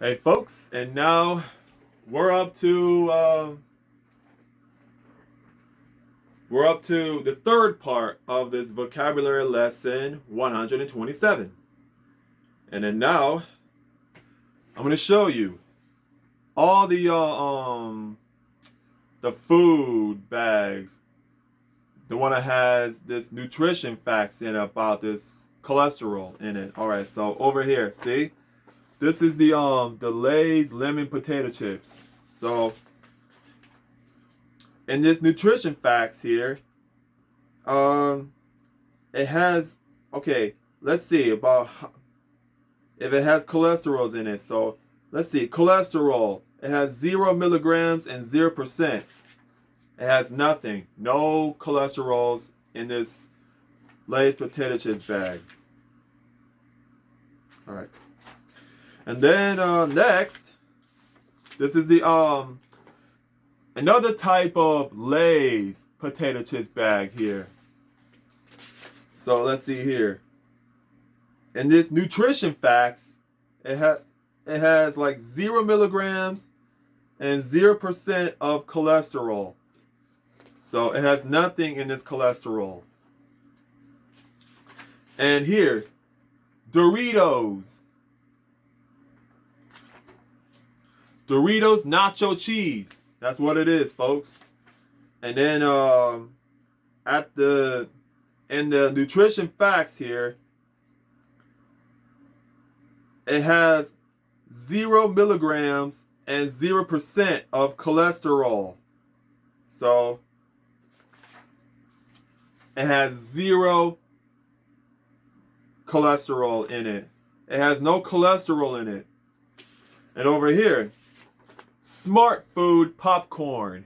Hey folks, and now we're up to the third part of this vocabulary lesson 127. And then now I'm going to show you all the food bags, the one that has this nutrition facts in it about this cholesterol in it. All right, so over here, see? This is the Lay's lemon potato chips. So in this nutrition facts here, it has, okay, let's see about if it has cholesterols in it. So let's see, cholesterol, it has 0 milligrams and 0%. It has nothing, no cholesterols in this Lay's potato chips bag. All right. And then next, this is the another type of Lay's potato chips bag here. So let's see here. In this nutrition facts, it has like 0 milligrams and 0% of cholesterol. So it has nothing in this cholesterol. And here, Doritos nacho cheese. That's what it is, folks. And then in the nutrition facts here, it has 0 milligrams and 0% of cholesterol. So it has 0 cholesterol in it. It has no cholesterol in it. And over here, Smart Food popcorn.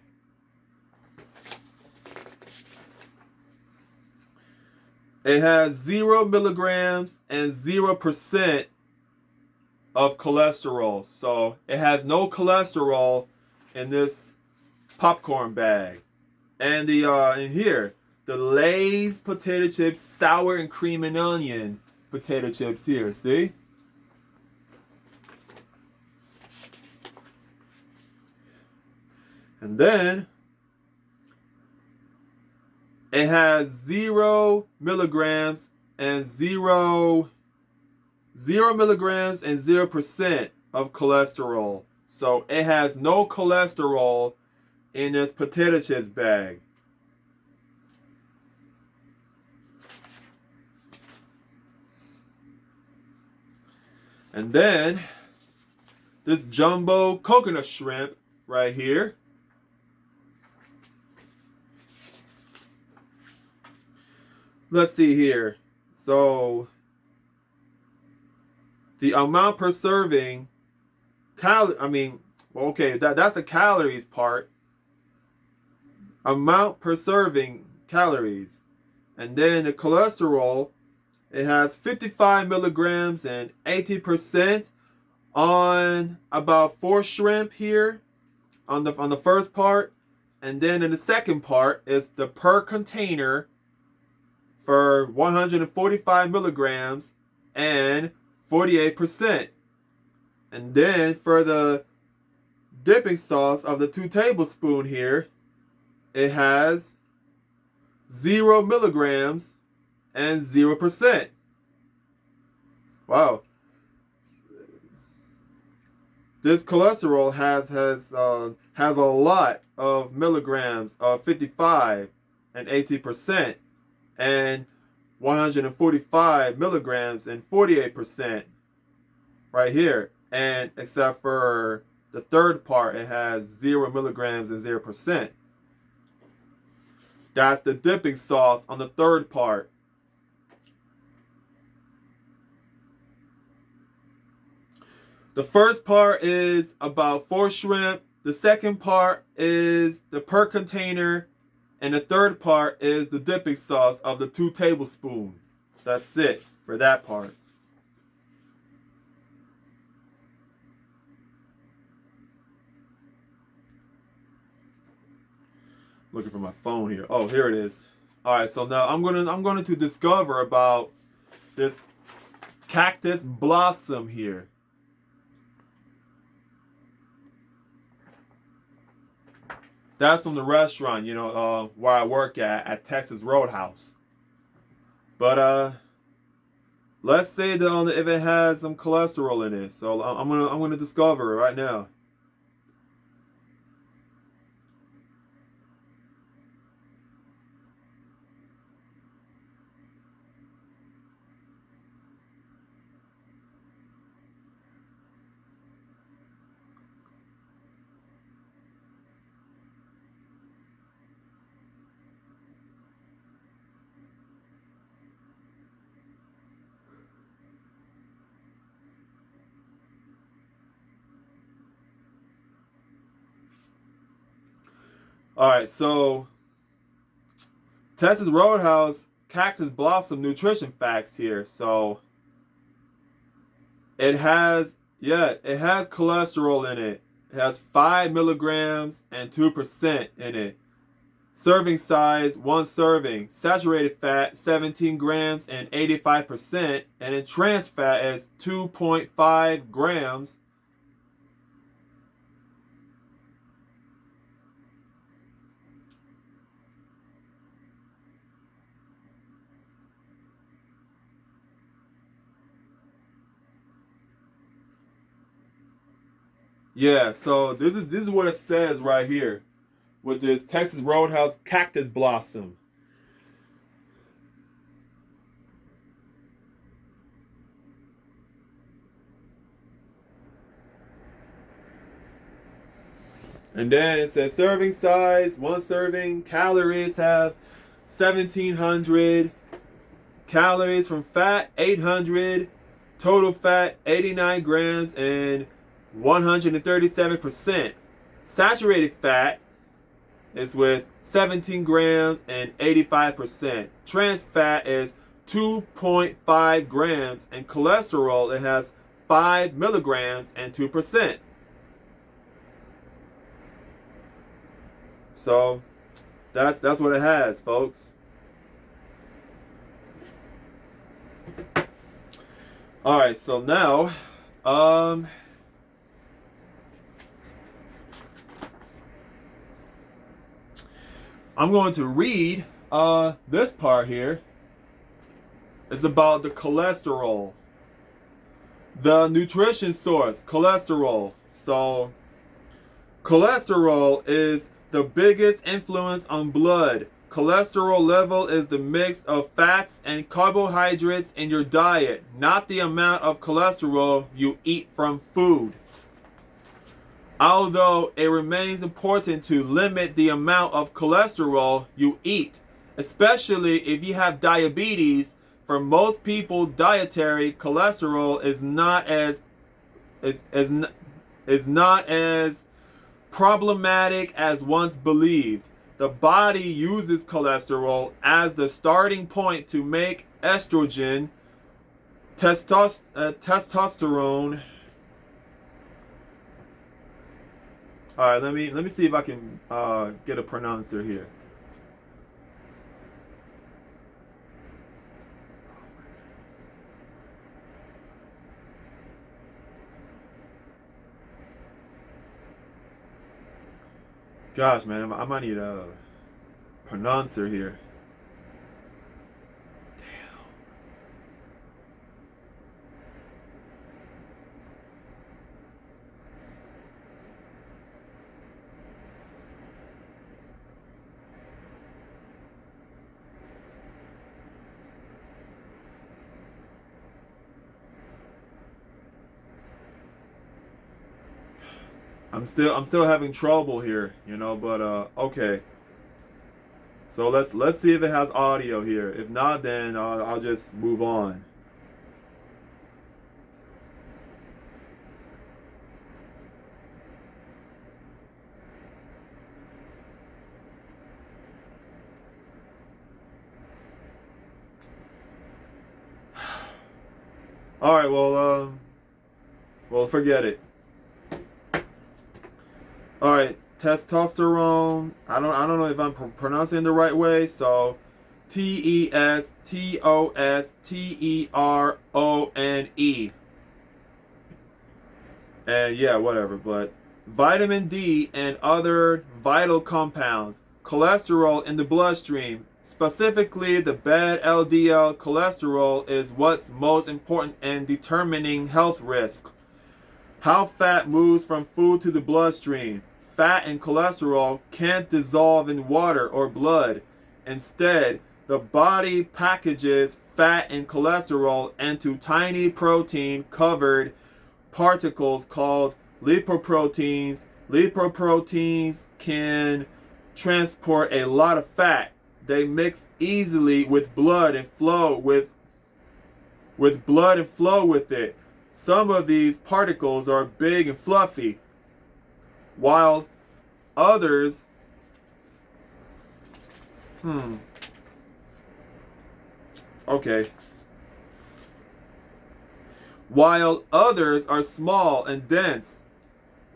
It has 0 milligrams and 0% of cholesterol. So it has no cholesterol in this popcorn bag. And the in here, the Lay's potato chips, sour and cream and onion potato chips here. See? And then it has 0 milligrams and 0 milligrams and 0% of cholesterol. So it has no cholesterol in this potato chips bag. And then this jumbo coconut shrimp right here. Let's see here. So the amount per serving, that's a calories part. Amount per serving calories. And then the cholesterol, it has 55 milligrams and 80% on about 4 shrimp here on the first part. And then in the second part is the per container for 145 milligrams and 48%. And then for the dipping sauce of the 2 tablespoons here, it has 0 milligrams and 0%. Wow. This cholesterol has a lot of milligrams of 55 and 80%. And 145 milligrams and 48% right here. And except for the third part, it has 0 milligrams and 0%. That's the dipping sauce on the third part. The first part is about 4 shrimp. The second part is the per container. And the third part is the dipping sauce of the 2 tablespoons. That's it for that part. Looking for my phone here. Oh, here it is. All right, so now I'm going to discover about this cactus blossom here. That's from the restaurant, where I work at Texas Roadhouse. But let's say that if it has some cholesterol in it. So I'm gonna discover it right now. All right, so Texas Roadhouse Cactus Blossom nutrition facts here. So it has cholesterol in it. It has 5 milligrams and 2% in it. Serving size, 1 serving. Saturated fat, 17 grams and 85%. And then trans fat is 2.5 grams. Yeah, so this is what it says right here with this Texas Roadhouse Cactus Blossom. And then it says serving size, 1 serving, calories have 1700, calories from fat 800, total fat 89 grams and 137%. Saturated fat is with 17 grams and 85%. Trans fat is 2.5 grams, and cholesterol it has 5 milligrams and 2%. So that's what it has, folks. All right, so now I'm going to read this part here. It's about the cholesterol. The nutrition source, cholesterol. So cholesterol is the biggest influence on blood. Cholesterol level is the mix of fats and carbohydrates in your diet, not the amount of cholesterol you eat from food. Although it remains important to limit the amount of cholesterol you eat, especially if you have diabetes. For most people, dietary cholesterol is not as problematic as once believed. The body uses cholesterol as the starting point to make estrogen, testosterone. All right, let me see if I can get a pronouncer here. Gosh, man, I might need a pronouncer here. I'm still having trouble here, but okay. So let's see if it has audio here. If not, then I'll just move on. All right, well, forget it. All right, testosterone. I don't know if I'm pronouncing it the right way. So, testosterone. And yeah, whatever. But vitamin D, and other vital compounds. Cholesterol in the bloodstream, specifically the bad LDL cholesterol, is what's most important in determining health risk. How fat moves from food to the bloodstream. Fat and cholesterol can't dissolve in water or blood. Instead, the body packages fat and cholesterol into tiny protein-covered particles called lipoproteins. Lipoproteins can transport a lot of fat. They mix easily with blood and flow with it. Some of these particles are big and fluffy, while others while others are small and dense.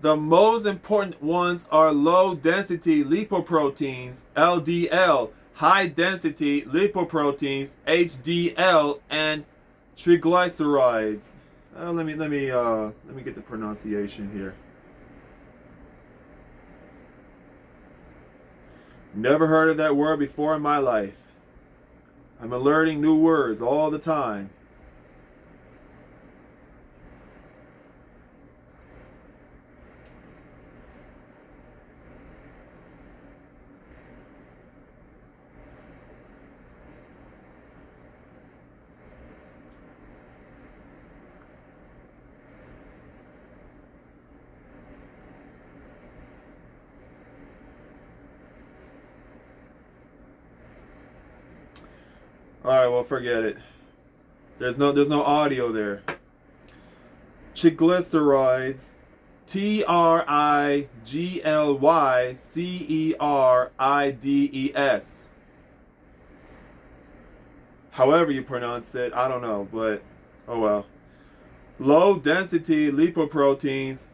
The most important ones are low-density lipoproteins, LDL, high-density lipoproteins, HDL, and triglycerides. Let me get the pronunciation here. Never heard of that word before in my life. I'm learning new words all the time. Alright, well, forget it. There's no audio there. Triglycerides, Triglycerides. However you pronounce it, I don't know, but oh well. Low density lipoproteins,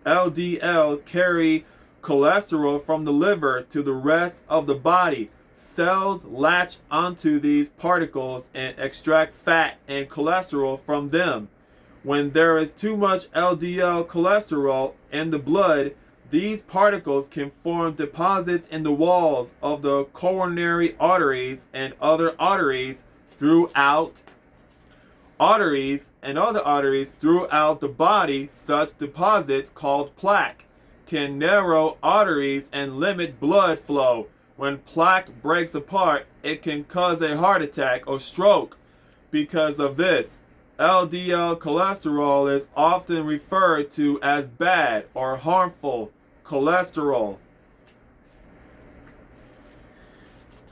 LDL, carry cholesterol from the liver to the rest of the body. Cells latch onto these particles and extract fat and cholesterol from them. When there is too much LDL cholesterol in the blood, these particles can form deposits in the walls of the coronary arteries and other arteries throughout the body. Such deposits, called plaque, can narrow arteries and limit blood flow. When plaque breaks apart, it can cause a heart attack or stroke. Because of this, LDL cholesterol is often referred to as bad or harmful cholesterol.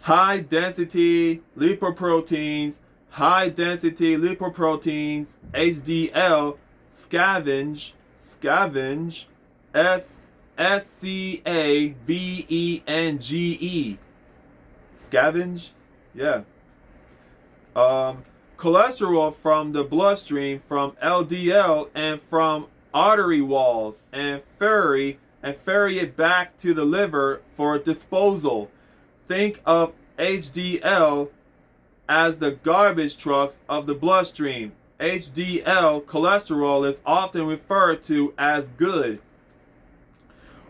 High density lipoproteins, HDL, scavenge, SCAVENGE. Scavenge? Yeah. Cholesterol from the bloodstream, from LDL, and from artery walls, and ferry it back to the liver for disposal. Think of HDL as the garbage trucks of the bloodstream. HDL cholesterol is often referred to as good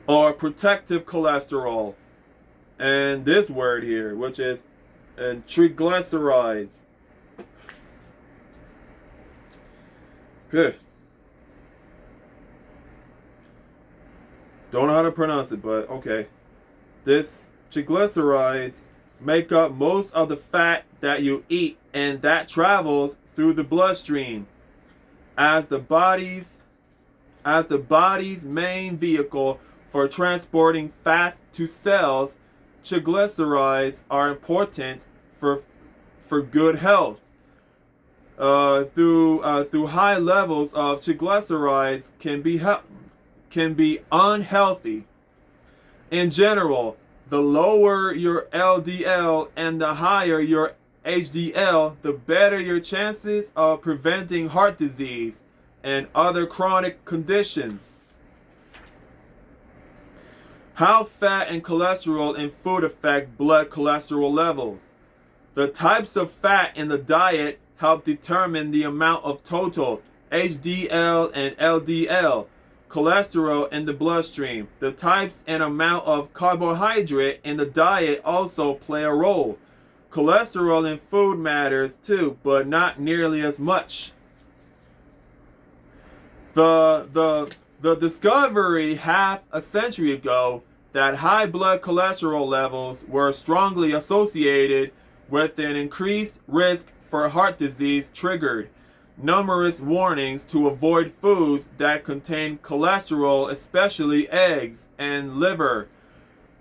or protective cholesterol. And this word here, which is triglycerides. Good. Don't know how to pronounce it, but okay. This triglycerides make up most of the fat that you eat, and that travels through the bloodstream. As the body's main vehicle for transporting fat to cells, triglycerides are important for good health. Through high levels of triglycerides can be unhealthy. In general, the lower your LDL and the higher your HDL, the better your chances of preventing heart disease and other chronic conditions. How fat and cholesterol in food affect blood cholesterol levels. The types of fat in the diet help determine the amount of total HDL and LDL, cholesterol in the bloodstream. The types and amount of carbohydrate in the diet also play a role. Cholesterol in food matters too, but not nearly as much. The discovery half a century ago that high blood cholesterol levels were strongly associated with an increased risk for heart disease triggered numerous warnings to avoid foods that contain cholesterol, especially eggs and liver.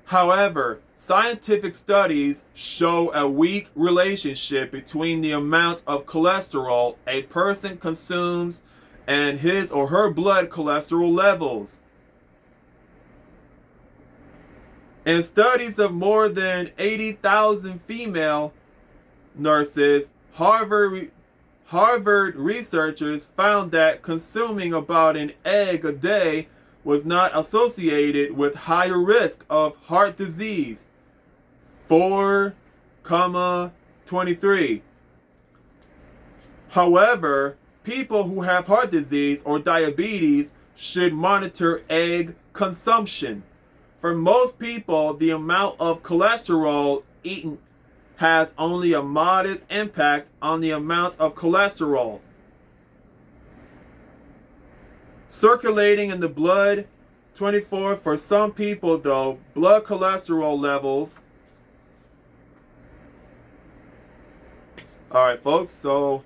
However, scientific studies show a weak relationship between the amount of cholesterol a person consumes and his or her blood cholesterol levels. In studies of more than 80,000 female nurses, Harvard researchers found that consuming about an egg a day was not associated with higher risk of heart disease. 4,23. However, people who have heart disease or diabetes should monitor egg consumption. For most people, the amount of cholesterol eaten has only a modest impact on the amount of cholesterol circulating in the blood. 24. For some people, though, blood cholesterol levels. Alright, folks, so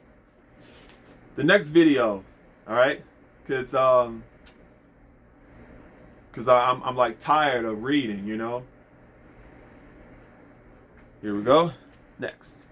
the next video, alright, because I'm like tired of reading, you know. Here we go. Next.